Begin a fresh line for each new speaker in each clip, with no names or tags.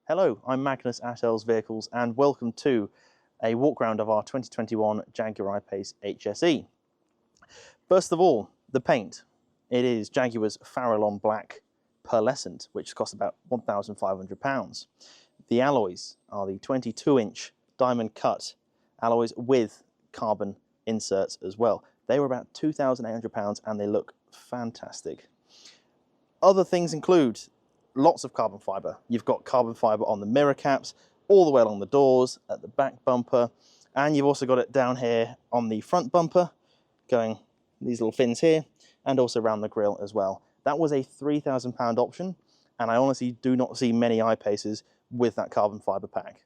Hello, I'm Magnus at Els Vehicles and welcome to a walk around of our 2021 Jaguar I-Pace HSE. First of all, the paint. It is Jaguar's Farallon Black Pearlescent, which costs about £1,500. The alloys are the 22-inch diamond cut alloys with carbon inserts as well. They were about £2,800 and they look fantastic. Other things include lots of carbon fibre. You've got carbon fibre on the mirror caps, all the way along the doors, at the back bumper, and you've also got it down here on the front bumper, going these little fins here, and also around the grille as well. That was a £3,000 option, and I honestly do not see many I-Paces with that carbon fibre pack.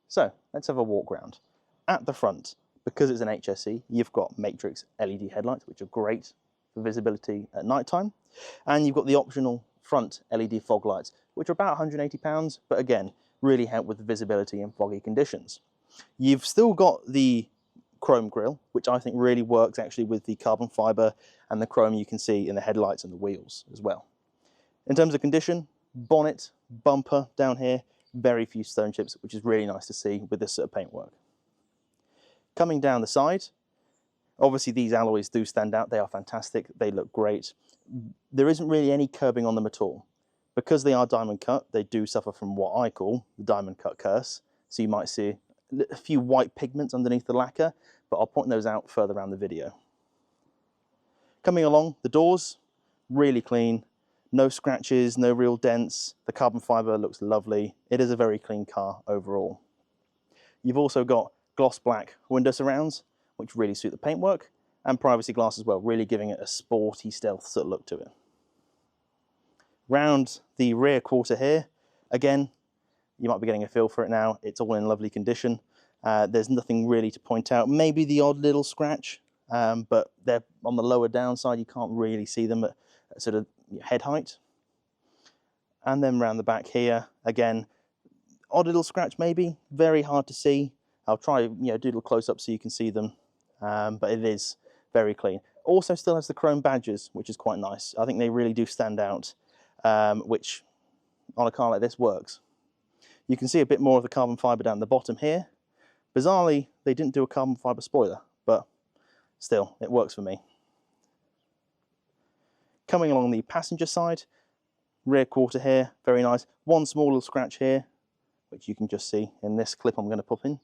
So let's have a walk round. At the front, because it's an HSE, you've got matrix LED headlights, which are great for visibility at night time, and you've got the optional front LED fog lights, which are about £180, but again, really help with the visibility in foggy conditions. You've still got the chrome grille, which I think really works actually with the carbon fibre and the chrome you can see in the headlights and the wheels as well. In terms of condition, bonnet, bumper down here, very few stone chips, which is really nice to see with this sort of paintwork. Coming down the side, obviously these alloys do stand out, they are fantastic, they look great. There isn't really any curbing on them at all. Because they are diamond cut, they do suffer from what I call the diamond cut curse. So you might see a few white pigments underneath the lacquer, but I'll point those out further around the video. Coming along, the doors, really clean, no scratches, no real dents. The carbon fibre looks lovely. It is a very clean car overall. You've also got gloss black window surrounds, which really suit the paintwork, and privacy glass as well, really giving it a sporty stealth sort of look to it. Round the rear quarter here, again, you might be getting a feel for it now, it's all in lovely condition. There's nothing really to point out, maybe the odd little scratch, but they're on the lower downside, you can't really see them at sort of head height. And then round the back here, again, odd little scratch maybe, very hard to see. I'll try do a little close up so you can see them, but it is very clean. Also still has the chrome badges, which is quite nice. I think they really do stand out, which on a car like this works. You can see a bit more of the carbon fibre down the bottom here. Bizarrely, they didn't do a carbon fibre spoiler, but still, it works for me. Coming along the passenger side, rear quarter here, very nice. One small little scratch here, which you can just see in this clip I'm going to pop in.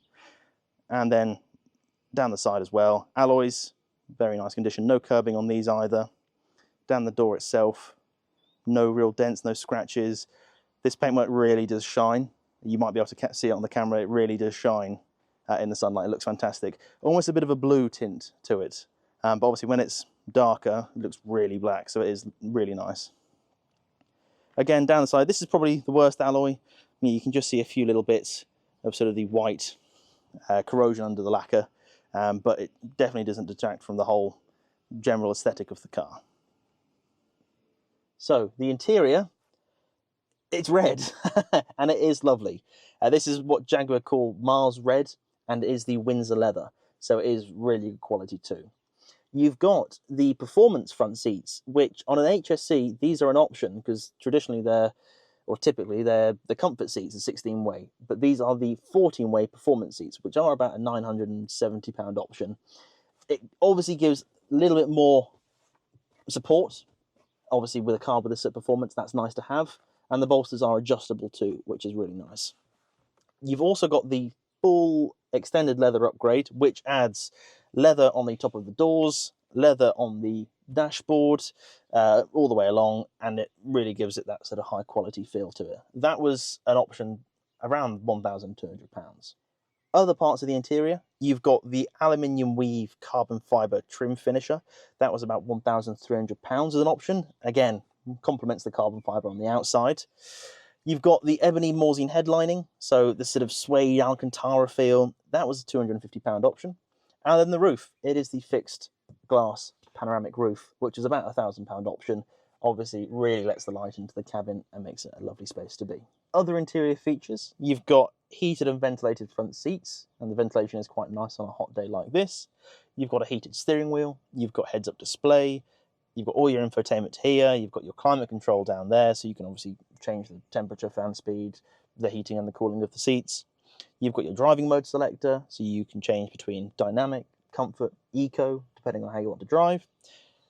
And then down the side as well, alloys, very nice condition, no curbing on these either. Down the door itself, no real dents, no scratches. This paintwork really does shine. You might be able to see it on the camera, it really does shine in the sunlight, it looks fantastic. Almost a bit of a blue tint to it, but obviously when it's darker, it looks really black, so it is really nice. Again, down the side, this is probably the worst alloy. You can just see a few little bits of sort of the white corrosion under the lacquer, but it definitely doesn't detract from the whole general aesthetic of the car. So the interior, it's red and it is lovely. This is what Jaguar call Mars Red, and it is the Windsor leather, so it is really good quality too. You've got the performance front seats, which on an HSE, these are an option because traditionally typically they're the comfort seats, the 16-way, but these are the 14-way performance seats, which are about a £970 option. It obviously gives a little bit more support. Obviously with a car with this sort of performance, that's nice to have, and the bolsters are adjustable too, which is really nice. You've also got the full extended leather upgrade, which adds leather on the top of the doors, leather on the dashboard, all the way along, and it really gives it that sort of high quality feel to it. That was an option around £1,200. Other parts of the interior, you've got the aluminium weave carbon fibre trim finisher. That was about £1,300 as an option. Again, complements the carbon fibre on the outside. You've got the ebony morsine headlining, so the sort of suede Alcantara feel. That was a £250 option. And then the roof, it is the fixed glass panoramic roof, which is about a £1,000 option. Obviously, really lets the light into the cabin and makes it a lovely space to be. Other interior features, you've got heated and ventilated front seats, and the ventilation is quite nice on a hot day like this. You've got a heated steering wheel, you've got heads-up display, you've got all your infotainment here, you've got your climate control down there, so you can obviously change the temperature, fan speed, the heating and the cooling of the seats. You've got your driving mode selector, so you can change between dynamic, comfort, eco, depending on how you want to drive.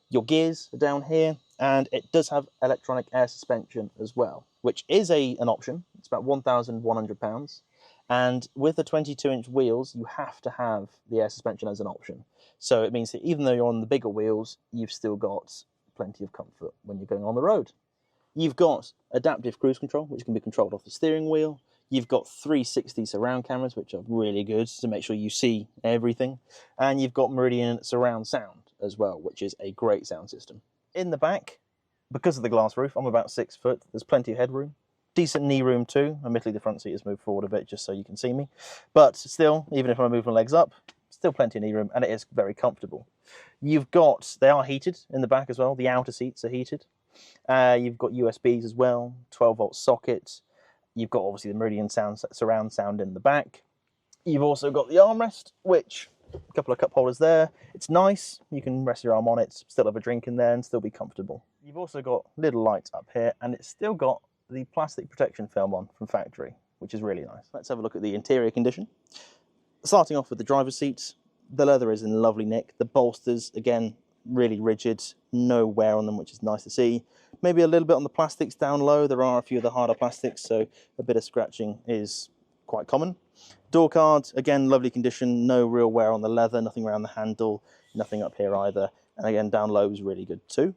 Your gears are down here, and it does have electronic air suspension as well, which is an option. It's about £1,100. And with the 22-inch wheels, you have to have the air suspension as an option. So it means that even though you're on the bigger wheels, you've still got plenty of comfort when you're going on the road. You've got adaptive cruise control, which can be controlled off the steering wheel. You've got 360 surround cameras, which are really good to make sure you see everything. And you've got Meridian surround sound as well, which is a great sound system. In the back, because of the glass roof, I'm about 6 foot. There's plenty of headroom. Decent knee room too. Admittedly, the front seat has moved forward a bit just so you can see me. But still, even if I move my legs up, still plenty of knee room, and it is very comfortable. They are heated in the back as well. The outer seats are heated. You've got USBs as well, 12-volt socket. You've got obviously the Meridian surround sound in the back. You've also got the armrest, which a couple of cup holders there. It's nice. You can rest your arm on it, still have a drink in there and still be comfortable. You've also got little lights up here, and it's still got the plastic protection film on from factory, which is really nice. Let's have a look at the interior condition. Starting off with the driver's seats, the leather is in lovely nick. The bolsters, again, really rigid, no wear on them, which is nice to see. Maybe a little bit on the plastics down low. There are a few of the harder plastics, so a bit of scratching is quite common. Door card, again, lovely condition, no real wear on the leather, nothing around the handle, nothing up here either. And again, down low is really good too.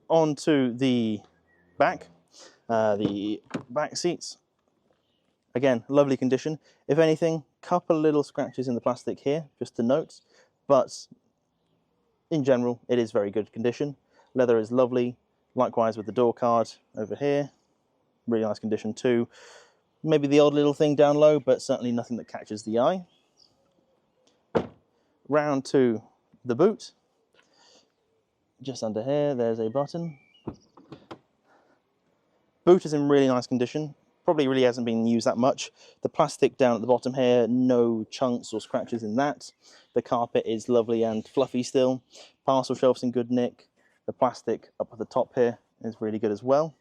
On to the back seats. Again, lovely condition. If anything, couple little scratches in the plastic here, just to note, but in general, it is very good condition. Leather is lovely. Likewise with the door card over here, really nice condition too. Maybe the odd little thing down low, but certainly nothing that catches the eye. Round to the boot. Just under here, there's a button. Boot is in really nice condition. Probably really hasn't been used that much. The plastic down at the bottom here, no chunks or scratches in that. The carpet is lovely and fluffy still. Parcel shelf's in good nick. The plastic up at the top here is really good as well.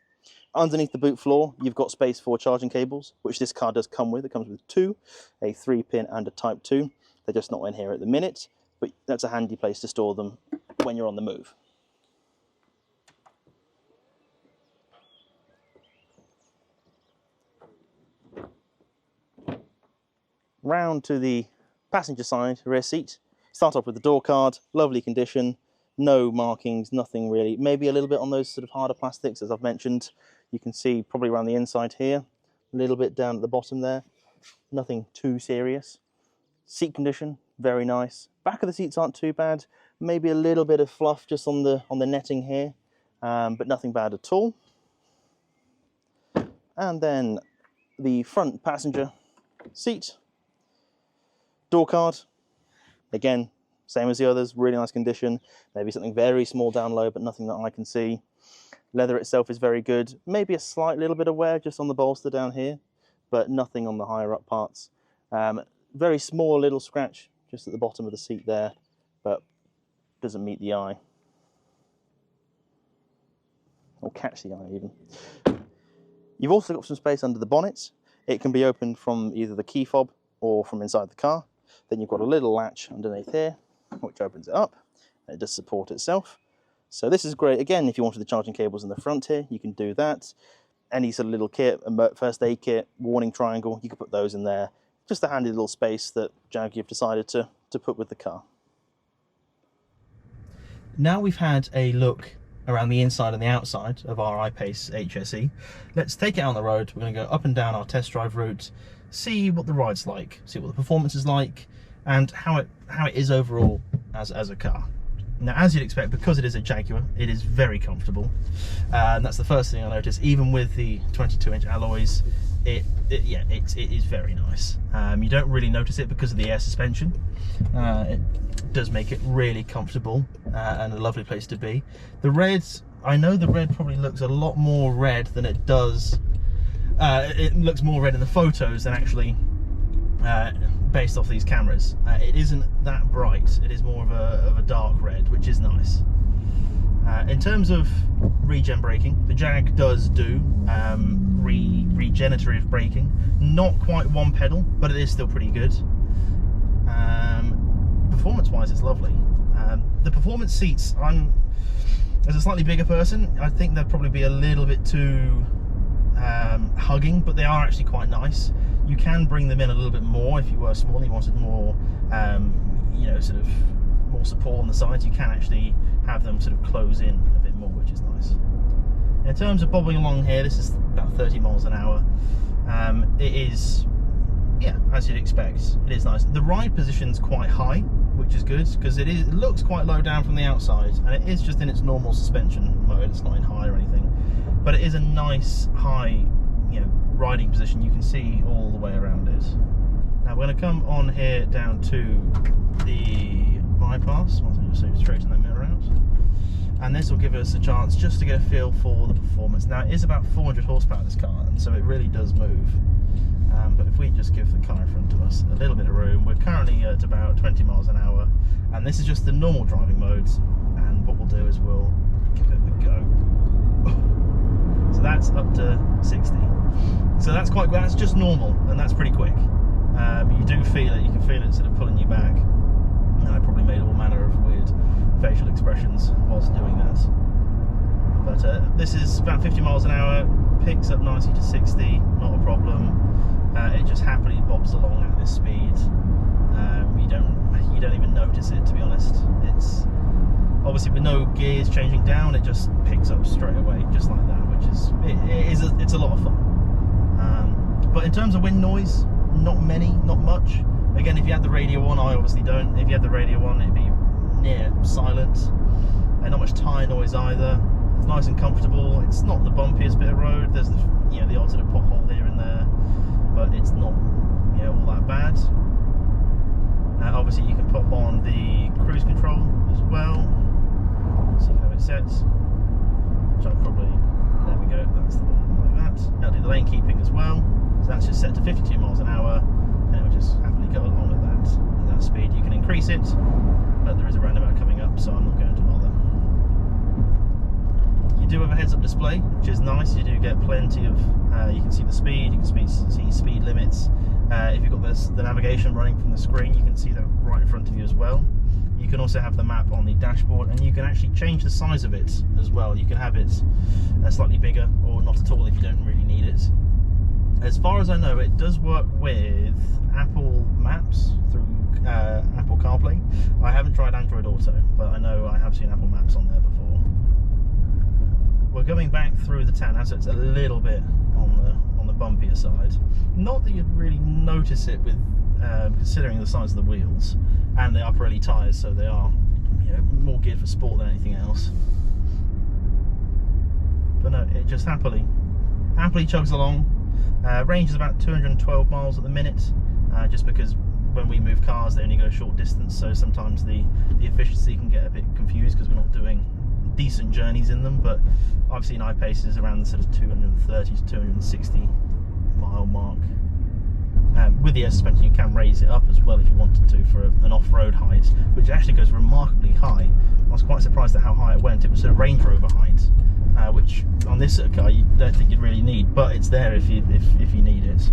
Underneath the boot floor, you've got space for charging cables, which this car does come with. It comes with two, a 3-pin and a Type 2. They're just not in here at the minute, but that's a handy place to store them when you're on the move. Round to the passenger side rear seat. Start off with the door card, lovely condition, no markings, nothing really. Maybe a little bit on those sort of harder plastics, as I've mentioned. You can see probably around the inside here, a little bit down at the bottom there. Nothing too serious. Seat condition, very nice. Back of the seats aren't too bad. Maybe a little bit of fluff just on the netting here, but nothing bad at all. And then the front passenger seat. Door card, again, same as the others, really nice condition. Maybe something very small down low, but nothing that I can see. Leather itself is very good. Maybe a slight little bit of wear just on the bolster down here, but nothing on the higher up parts. Very small little scratch just at the bottom of the seat there, but doesn't meet the eye. Or catch the eye even. You've also got some space under the bonnet. It can be opened from either the key fob or from inside the car. Then you've got a little latch underneath here, which opens it up. It does support itself. So this is great. Again, if you wanted the charging cables in the front here, you can do that. Any sort of little kit, a first aid kit, warning triangle, you can put those in there. Just a handy little space that Jaguar have decided to put with the car. Now we've had a look around the inside and the outside of our I-Pace HSE. Let's take it out on the road. We're going to go up and down our test drive route, see what the ride's like, see what the performance is like, and how it is overall as a car. Now, as you'd expect, because it is a Jaguar, it is very comfortable, and that's the first thing I noticed. Even with the 22-inch alloys, it is very nice. You don't really notice it because of the air suspension. It does make it really comfortable and a lovely place to be. The reds, I know the red probably looks a lot more red than it does. It looks more red in the photos than actually based off these cameras. It isn't that bright. It is more of a dark red, which is nice. In terms of regen braking, the Jag does do regenerative braking. Not quite one pedal, but it is still pretty good. Performance-wise, it's lovely. The performance seats, as a slightly bigger person, I think they'd probably be a little bit too hugging, but they are actually quite nice. You can bring them in a little bit more if you were small and you wanted more, you know, sort of more support on the sides. You can actually have them sort of close in a bit more, which is nice. In terms of bobbing along here, this is about 30 miles an hour. It is, yeah, as you'd expect, it is nice. The ride position's quite high, which is good, because it looks quite low down from the outside, and it is just in its normal suspension mode. It's not in high or anything, but it is a nice high, you know, riding position. You can see all the way around it. Now we're going to come on here down to the bypass. Once I just straighten that mirror out, and this will give us a chance just to get a feel for the performance. Now it is about 400 horsepower, this car, and so it really does move. But if we just give the car in front of us a little bit of room, we're currently at about 20 miles an hour, and this is just the normal driving modes. And what we'll do is we'll give it a go. So that's up to 60. So that's just normal, and that's pretty quick. You do feel it. You can feel it sort of pulling you back. And I probably made all manner of weird facial expressions whilst doing that. But this is about 50 miles an hour. Picks up nicely to 60, not a problem. It just happily bobs along at this speed. You don't even notice it, to be honest. It's obviously with no gears changing down, it just picks up straight away, just like that, which is it's a lot of fun. But in terms of wind noise, not much. Again, if you had the radio on, I obviously don't. If you had the radio on, it'd be near silent, and not much tyre noise either. It's nice and comfortable. It's not the bumpiest bit of road. There's the odd sort of pothole here and there, but it's not all that bad. Obviously you can pop on the cruise control as well, so you can have it set, which I'll probably, there we go, that's the one like that. That'll do the lane keeping as well, so that's just set to 52 miles an hour, and it will just happily go along with that at that speed. You can increase it, but there is a roundabout coming up, so I'm not going to bother. You do have a heads-up display, which is nice. You do get plenty of, you can see the speed, you can see speed limits. If you've got the navigation running from the screen, you can see that right in front of you as well. You can also have the map on the dashboard, and you can actually change the size of it as well. You can have it slightly bigger, or not at all if you don't really need it. As far as I know, it does work with Apple Maps through Apple CarPlay. I haven't tried Android Auto, but I know I have seen Apple Maps on there before. We're going back through the town now, so it's a little bit on the bumpier side. Not that you'd really notice it with considering the size of the wheels, and they are Pirelli tyres, so they are more geared for sport than anything else. But no, it just happily chugs along. Range is about 212 miles at the minute, just because when we move cars they only go a short distance, so sometimes the efficiency can get a bit confused because we're not doing decent journeys in them. But I've seen I-Paces around the sort of 230 to 260 mile mark. With the air suspension you can raise it up as well if you wanted to for an off-road height, which actually goes remarkably high. I was quite surprised at how high it went. It was sort of Range Rover height, which on this sort of car you don't think you'd really need, but it's there if you need it.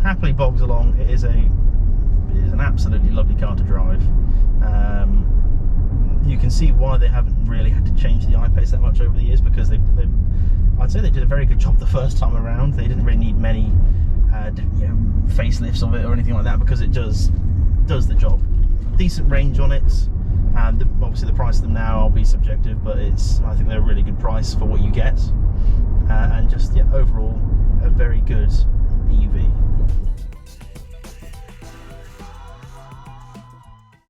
Happily bogs along. It is an absolutely lovely car to drive. You can see why they haven't really had to change the I-Pace that much over the years, because I'd say they did a very good job the first time around. They didn't really need many facelifts of it or anything like that, because it does the job. Decent range on it, and obviously the price of them now will be subjective, but I think they're a really good price for what you get, and just overall a very good